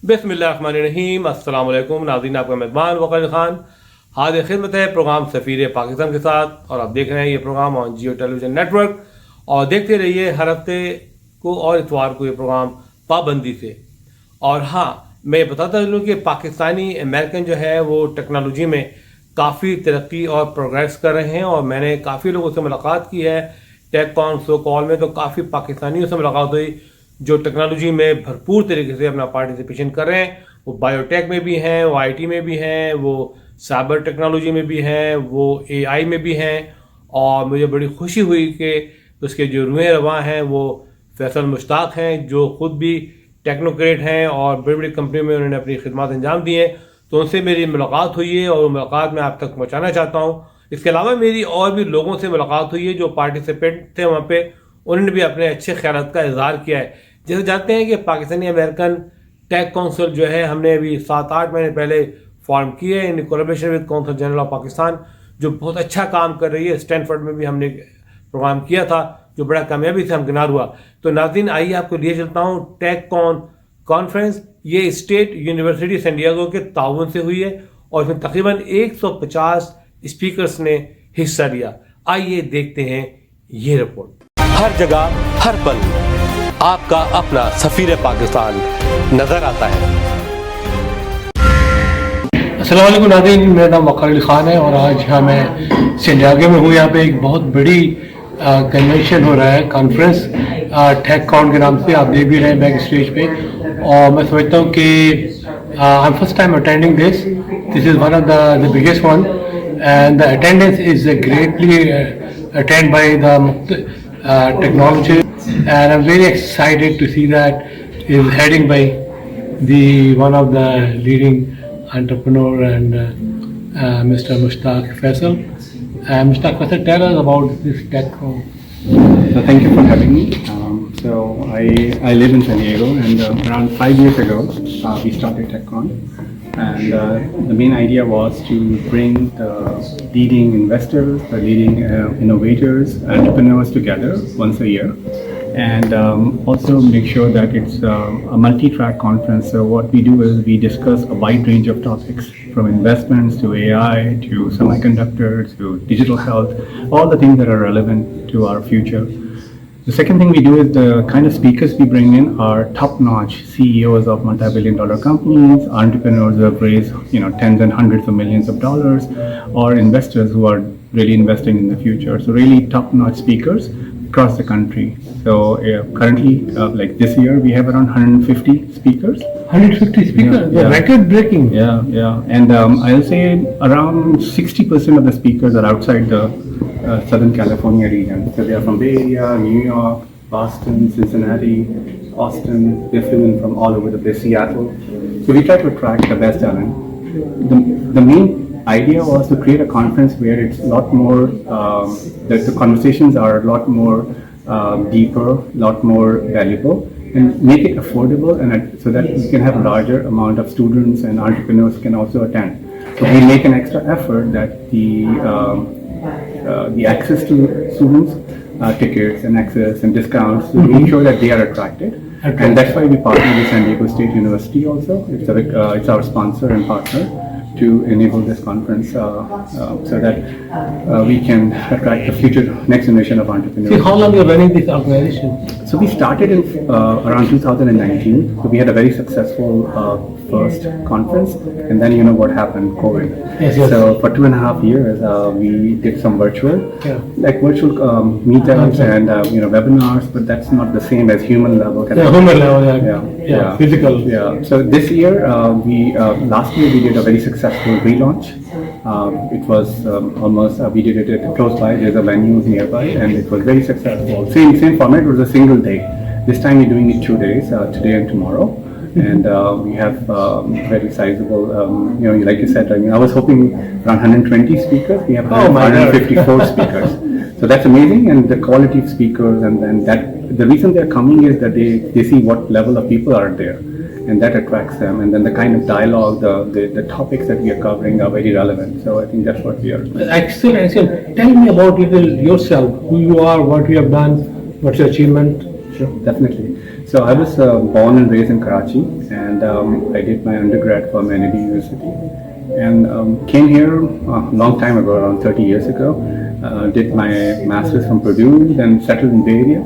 बिस्मिल्लाहिर्रहमानिर्रहीम। अस्सलाम वालेकुम नाज़रीन, आपका मेज़बान वक़ार खान हाज़िर खिदमत है प्रोग्राम सफ़ीर पाकिस्तान के साथ। और आप देख रहे हैं ये programme on Jio television network, और देखते रहिए हर हफ्ते को और इतवार को ये प्रोग्राम पाबंदी से। और हाँ, मैं बताता चलूँ कि पाकिस्तानी अमेरिकन जो है वो टेक्नोलॉजी में काफ़ी तरक्की और प्रोग्रेस कर रहे हैं। और मैंने काफ़ी लोगों से मुलाकात की है टेककॉन सोकॉल में, तो काफ़ी पाकिस्तानियों से मुलाकात हुई जो टेक्नोलॉजी में भरपूर तरीके से अपना पार्टिसिपेशन कर रहे हैं। वो बायोटेक में भी हैं, वो आईटी में भी हैं, वो साइबर टेक्नोलॉजी में भी हैं, वो एआई में भी हैं। और मुझे बड़ी खुशी हुई कि उसके जो रुएं रवां हैं वो फैसल मुश्ताक हैं, जो ख़ुद भी टेक्नोक्रेट हैं और बड़ी बड़ी कंपनियों में उन्होंने अपनी खिदमत अंजाम दी हैं। तो उनसे मेरी मुलाकात हुई है और मुलाकात मैं आप तक पहुँचाना चाहता हूँ। इसके अलावा मेरी और भी लोगों से मुलाकात हुई है जो पार्टिसिपेंट थे वहाँ पे, उन्होंने भी अपने अच्छे ख्यालात का इजहार किया है। जैसे जानते हैं कि पाकिस्तानी अमेरिकन टेक काउंसिल जो है हमने अभी 7-8 महीने पहले फॉर्म की है in collaboration with council general of Pakistan, जो बहुत अच्छा काम कर रही है। स्टैनफोर्ड में भी हमने प्रोग्राम किया था जो बड़ा कामयाबी से हमकिनार हुआ। तो नाज़रीन, आइए आपको लिए चलता हूँ टेककॉन कॉन्फ्रेंस। ये स्टेट यूनिवर्सिटी सैन डिएगो के ताउन से हुई है और इसमें तकरीबन 150 स्पीकर्स ने हिस्सा लिया। आइए देखते हैं ये रिपोर्ट। हर जगह हर पल आपका अपना सफीर पाकिस्तान नजर आता है। अस्सलाम वालेकुम नाज़रीन, मेरा नाम वक़ार खान है और आज यहाँ मैं सैन डिएगो में हूँ। यहाँ पे एक बहुत बड़ी कन्वेंशन हो रहा है, कॉन्फ्रेंस टेककॉन के नाम से। आप देख भी रहे हैं बैक स्टेज पे। और मैं समझता हूँ कि I am first time attending this is one of the biggest one and the attendance is greatly attend by the technology, and I'm very excited to see that is heading by one of the leading entrepreneur and Mr. Mustak Felani. Mustak Felani, tell us about this TechCon. So thank you for having me. So I live in San Diego, and around 5 years ago we started TechCon. And the main idea was to bring the leading investors, the leading innovators, entrepreneurs together once a year, and also make sure that it's a multi-track conference. So what we do is we discuss a wide range of topics, from investments to AI to semiconductors to digital health, all the things that are relevant to our future. The second thing we do is the kind of speakers we bring in are top-notch CEOs of multi-billion-dollar companies, entrepreneurs who have raised tens and hundreds of millions of dollars, or investors who are really investing in the future. So really top-notch speakers across the country. So currently, like this year, we have around 150 speakers. 150 speakers, yeah. Record-breaking. Yeah. And I'll say around 60% of the speakers are outside the Southern California region. So they are from Bay Area, New York, Boston, Cincinnati, Austin. They're flying from all over the place, Seattle. So we try to attract the best talent. The main idea was to create a conference where it's a lot more, that the conversations are a lot more deeper, a lot more valuable, and make it affordable, and so that we can have a larger amount of students and entrepreneurs can also attend. So we make an extra effort that the access to students, tickets and access and discounts, to make sure that they are attracted. Okay. And that's why we partner with San Diego State University also. It's our sponsor and partner to enable this conference so that we can attract the future next generation of entrepreneurs. See, how long you're running this organization? So we started in around 2019. So we had a very successful first conference, and then what happened, COVID. Yes. So for 2.5 years, we did some virtual meetups and webinars, but that's not the same as human level. Human level, yeah, physical. Yeah. So this year, last year we did a very successful relaunch. It was almost we did it close by. There's a venue nearby, and it was very successful. Same format. It was a single day. This time we're doing it 2 days, today and tomorrow. And we have very sizable, like you said, I was hoping around 120 speakers. We have 154 speakers. So that's amazing, and the quality of speakers, and that the reason they're coming is that they see what level of people are there, and that attracts them. And then the kind of dialogue, the topics that we are covering are very relevant. So I think that's what we are. Excellent. Tell me about yourself, who you are, what you have done, what's your achievement. Sure, definitely. So I was born and raised in Karachi, and I did my undergrad from Attendee University, and came here a long time ago, around 30 years ago. Did my master's from Purdue, then settled in Bay Area,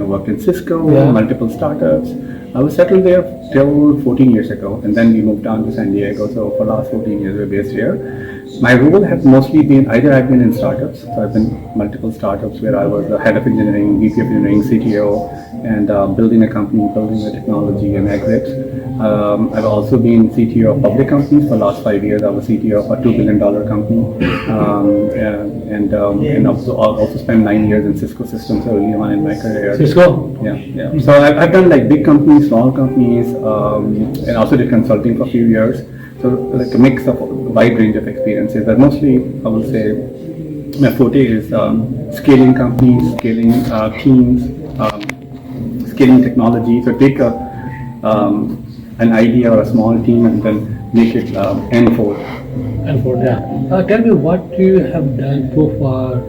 worked in Cisco, multiple startups. I was settled there till 14 years ago, and then we moved down to San Diego. So for the last 14 years, we're based here. My role has mostly been either I've been in startups, so I've been multiple startups where I was the head of engineering, VP of engineering, CTO, and building a company, building the technology and exits. I've also been CTO of public companies for the last 5 years. I was CTO of a $2 billion company, and also spent 9 years in Cisco Systems early on in my career. Cisco? Yeah. So I've done like big companies, small companies, and also did consulting for a few years. So like a mix of a wide range of experiences. But mostly, I will say, my forte is scaling companies, scaling teams, scaling technology. So take an idea or a small team and then make it N4. N4, yeah. Tell me what you have done so far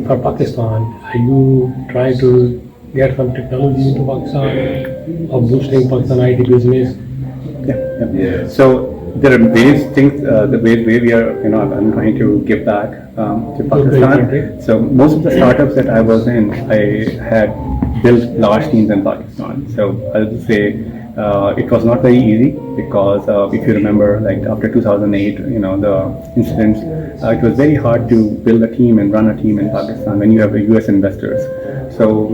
for Pakistan. Are you trying to get some technology into Pakistan or boosting Pakistan IT business? Yeah. So there are various things. The way we are, I'm trying to give back to Pakistan. So most of the startups that I was in, I had built large teams in Pakistan. So I would say it was not very easy because if you remember, like after 2008, the incidents, it was very hard to build a team and run a team in Pakistan when you have US investors. So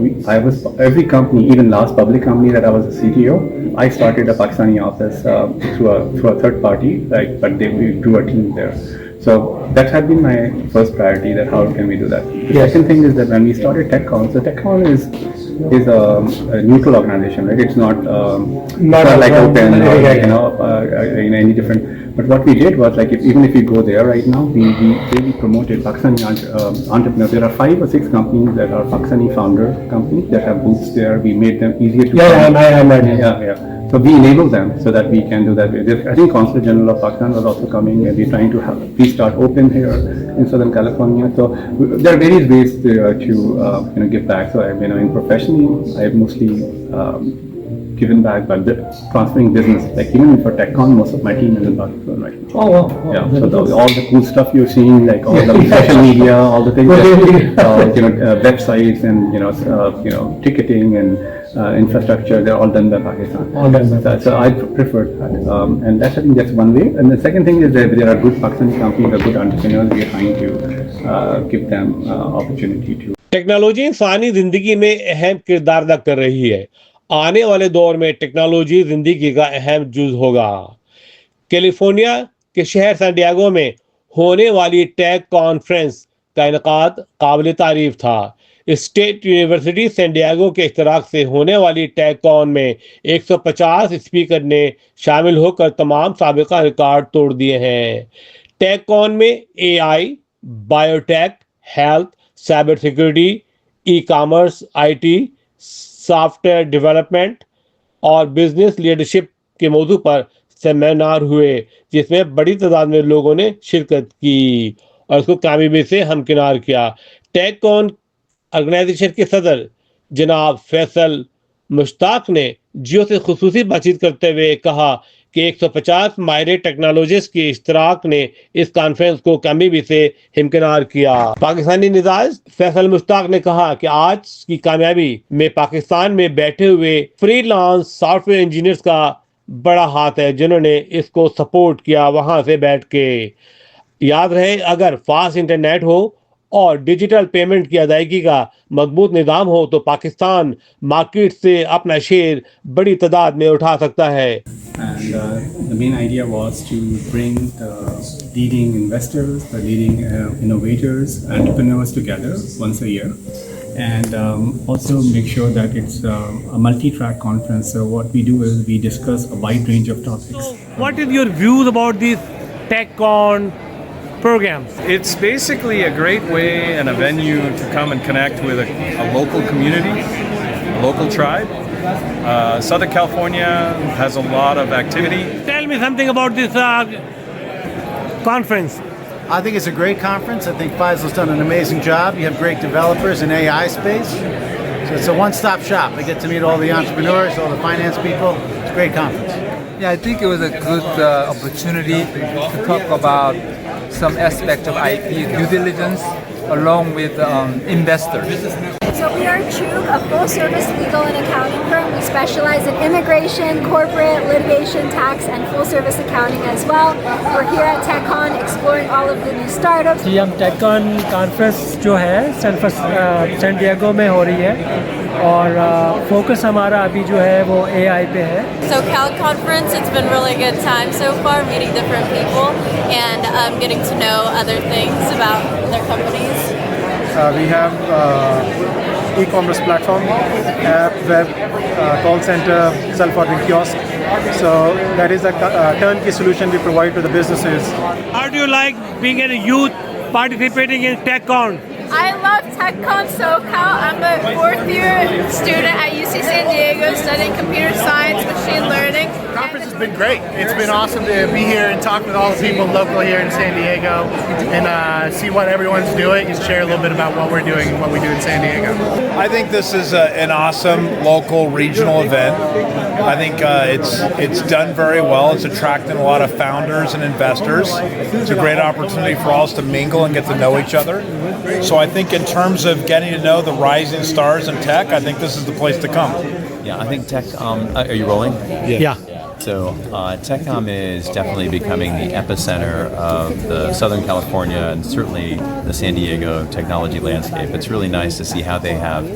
every company, even last public company that I was a CTO, I started a Pakistani office through a third party, but we drew a team there. So that had been my first priority, that how can we do that. The second thing is that when we started TechCon, so TechCon is a neutral organization, right? It's not like open or any different. But what we did was even if you go there right now, we really promoted Pakistani entrepreneurs. There are 5 or 6 companies that are Pakistani founder companies that have booths there. We made them easier to Yeah. So we enable them so that we can do that. I think Consulate General of Pakistan was also coming, and we're trying to restart open here in Southern California. So there are various ways to give back. So in professionally, I've mostly given back by transferring business. Like even for TechCon, most of my team is in Pakistan right now. Oh, wow. Yeah. So all the cool stuff you're seeing, like all the social media, all the things, websites and ticketing and infrastructure, they're all done by Pakistan. So I prefer that, and I think that's one way. And the second thing is that there are good Pakistani companies, there are good entrepreneurs. We are trying to give them opportunity to. Technology इंसानी जिंदगी में अहम किरदार अदा कर रही है। आने वाले दौर में टेक्नोलॉजी जिंदगी का अहम जुज होगा। कैलिफोर्निया के शहर सैन डिएगो में होने वाली टेक कॉन्फ्रेंस का इनकाद काबिल तारीफ था। स्टेट यूनिवर्सिटी सैन डिएगो के इख्तराक से होने वाली टेक कॉन में 150 स्पीकर ने शामिल होकर तमाम साबिका रिकॉर्ड तोड़ दिए हैं। टेक कॉन में AI, biotech, health, cyber security, e-commerce, IT, software development और बिजनेस लीडरशिप के मौजू पर सेमिनार हुए, जिसमें बड़ी तादाद में लोगों ने शिरकत की और उसको कामयाबी से हमकिनार किया। टेक कॉन ऑर्गेनाइजेशन के सदर जनाब फैसल मुश्ताक ने जियो से खुसूसी बातचीत करते हुए कहा कि 150 माहिर टेक्नोलॉजिस्ट के इश्तराक ने इस कॉन्फ्रेंस को कामयाबी से हिमकिनार किया। पाकिस्तानी मिजाज फैसल मुश्ताक ने कहा कि आज की कामयाबी में पाकिस्तान में बैठे हुए फ्रीलांस सॉफ्टवेयर इंजीनियर्स का बड़ा हाथ है, जिन्होंने इसको सपोर्ट किया वहां से बैठ के। याद रहे, अगर फास्ट इंटरनेट हो और डिजिटल पेमेंट की अदायगी का मजबूत निज़ाम हो तो पाकिस्तान मार्केट से अपना शेयर बड़ी तादाद में उठा सकता है। And the main idea was to bring the leading investors, the leading innovators, entrepreneurs together once a year, and also make sure that it's a multi-track conference. So what we do is we discuss a wide range of topics. So what is your views about these TechCon programs? It's basically a great way and a venue to come and connect with a local community, a local tribe. Southern California has a lot of activity. Tell me something about this conference. I think it's a great conference. I think Faisal's done an amazing job. You have great developers in AI space. So it's a one-stop shop. I get to meet all the entrepreneurs, all the finance people. It's a great conference. Yeah, I think it was a good opportunity to talk about some aspect of IP due diligence along with investors. So we are Chug, a full-service legal and accounting firm. We specialize in immigration, corporate, litigation, tax, and full-service accounting as well. We're here at TechCon exploring all of the new startups. जी हम TechCon conference जो है San Diego में हो रही है और focus हमारा अभी जो है वो AI पे है. SoCal conference, it's been really good time so far, meeting different people and getting to know other things about their companies. We have e-commerce platform, app, web, call center, self-ordering kiosk. So that is a turnkey solution we provide to the businesses. How do you like being a youth participating in TechCon? I love TechCon SoCal. I'm a 4th year student at UC San Diego studying computer science, machine learning. The conference has been great. It's been awesome to be here and talk with all the people local here in San Diego and see what everyone's doing and share a little bit about what we're doing and what we do in San Diego. I think this is an awesome local regional event. I think it's done very well. It's attracting a lot of founders and investors. It's a great opportunity for us to mingle and get to know each other. So I think in terms of getting to know the rising stars in tech, I think this is the place to come. Yeah, I think tech. Are you rolling? Yeah. So TechCom is definitely becoming the epicenter of the Southern California and certainly the San Diego technology landscape. It's really nice to see how they have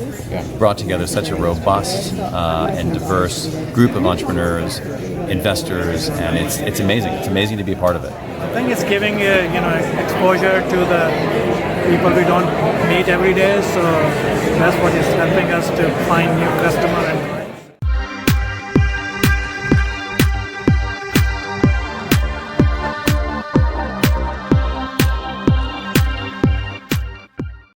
brought together such a robust and diverse group of entrepreneurs, investors, and it's amazing. It's amazing to be a part of it. I think it's giving exposure to the people we don't meet every day, so that's what is helping us to find new customers